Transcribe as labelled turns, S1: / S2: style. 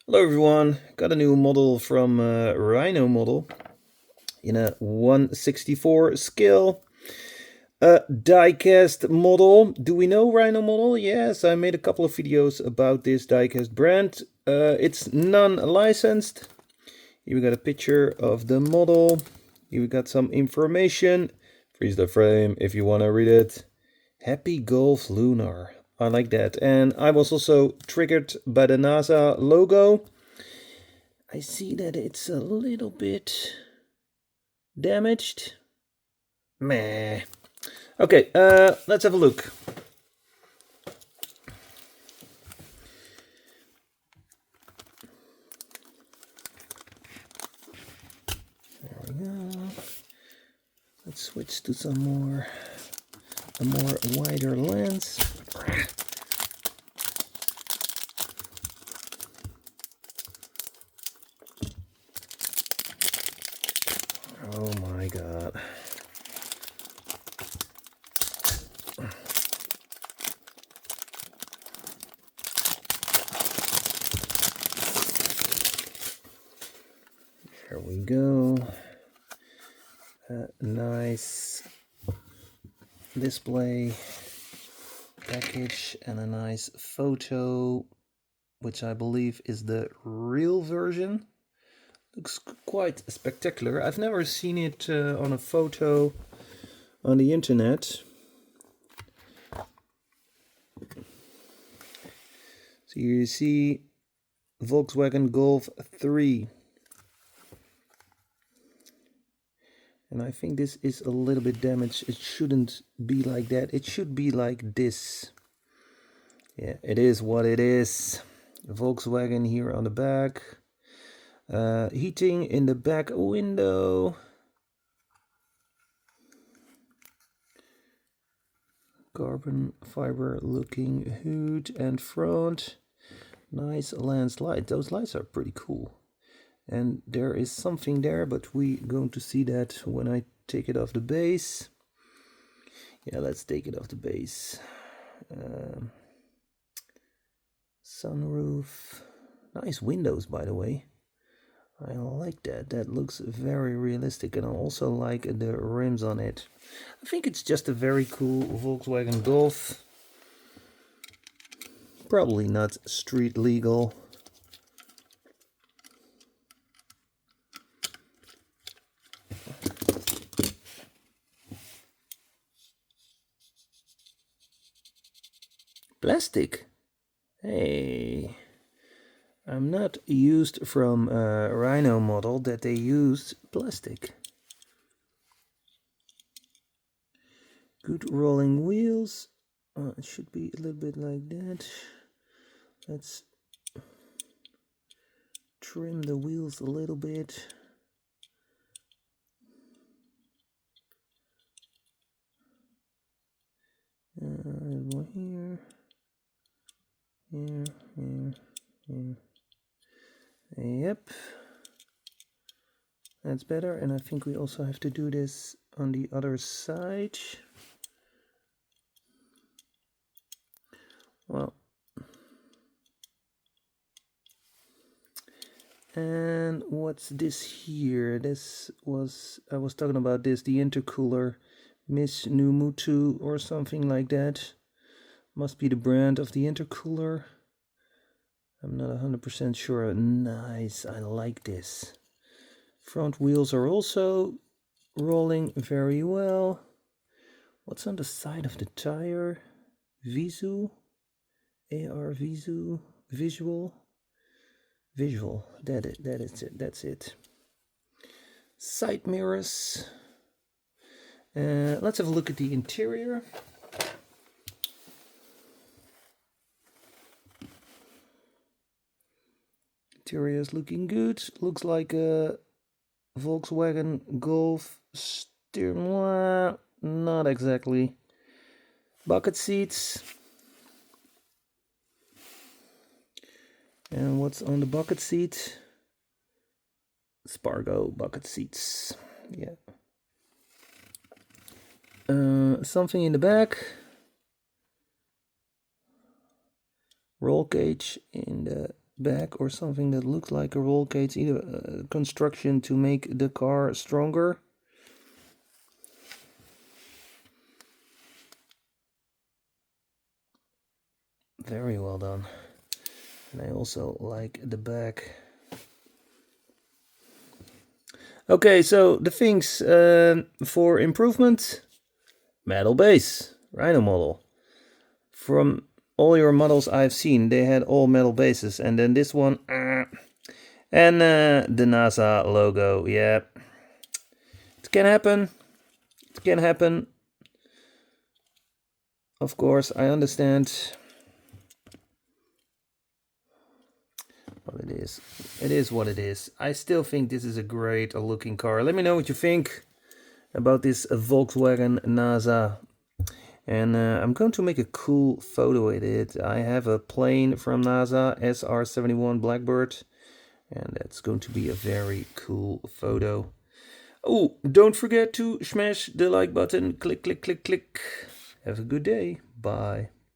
S1: Hello everyone, got a new model from Rhino model in a 1/64 scale. Diecast model. Do we know Rhino model? Yes, I made a couple of videos about this diecast brand. It's non-licensed. Here we got a picture of the model. Here we got some information. Freeze the frame if you want to read it. Happy Golf Lunar. I like that. And I was also triggered by the NASA logo. I see that it's a little bit damaged. Meh. Okay, let's have a look. There we go. Let's switch to a more wider lens. Oh my god. There we go. A nice display package and a nice photo, which I believe is the real version. Looks quite spectacular. I've never seen it on a photo on the internet. So here you see Volkswagen Golf 3. And I think this is a little bit damaged. It shouldn't be like that. It should be like this. Yeah, it is what it is. Volkswagen here on the back. Heating in the back window. Carbon fiber looking hood and front. Nice lens light. Those lights are pretty cool. And there is something there, but we're going to see that when I take it off the base. Yeah, let's take it off the base. Sunroof. Nice windows, by the way. I like that. That looks very realistic, and I also like the rims on it. I think it's just a very cool Volkswagen Golf. Probably not street legal. Plastic. Hey, I'm not used from a Rhino model that they used plastic. Good rolling wheels. It should be a little bit like that. Let's trim the wheels a little bit. More here. Here. Yep. That's better, and I think we also have to do this on the other side. Well, and what's this here? I was talking about this, the intercooler, Miss Numutu or something like that. Must be the brand of the intercooler. I'm not 100% sure. Nice, I like this. Front wheels are also rolling very well. What's on the side of the tire? Visu? AR Visu? Visual? Visual. That is it. That's it. Side mirrors. Let's have a look at the interior. Interior is looking good. Looks like a Volkswagen Golf steering wheel. Not exactly. Bucket seats. And what's on the bucket seat? Spargo bucket seats. Yeah. Something in the back. Roll cage in the back or something that looks like a roll cage, either construction to make the car stronger. Very well done. And I also like the back. Okay, so the things for improvement: metal base, Rhino model. From all your models I've seen, they had all metal bases, and then this one, and the NASA logo. Yeah, it can happen. It can happen. Of course, I understand. But it is. It is what it is. I still think this is a great looking car. Let me know what you think about this Volkswagen NASA. And I'm going to make a cool photo with it. I have a plane from NASA, SR-71 Blackbird. And that's going to be a very cool photo. Oh, don't forget to smash the like button. Click, click, click, click. Have a good day. Bye.